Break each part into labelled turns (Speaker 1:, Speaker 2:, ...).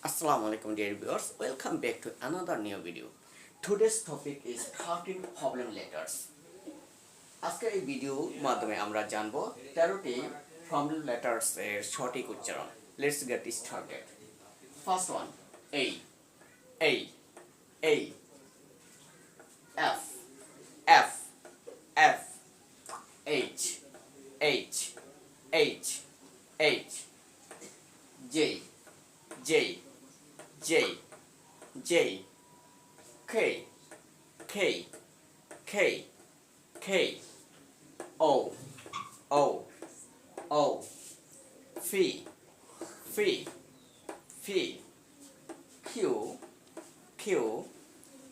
Speaker 1: Assalamu alaikum dear viewers, welcome back to another new video. Today's topic is 13 problem letters. আজকে এই video মাধ্যমে আমরা জানব 13টি problem letters এর সঠিক উচ্চারণ. Let's get started. First one, A, A, A, F, F, F, H, H, H, H, J, J, J, J, K, K, K, K, O, O, O, Phi, Phi, Phi, Q, Q,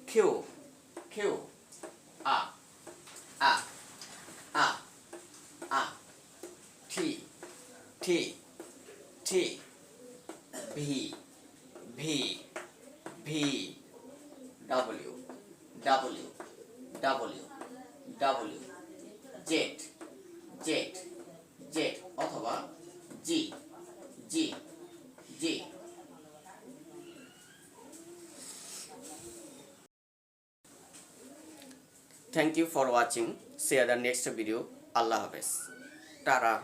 Speaker 1: Q, Q, A, A, A, A, T, T, T, V, V, V, W, W, W, W, Z, Z, Z, অথবা G, G, G. Thank you for watching. See you at the next video. Allah Hafiz. Tara.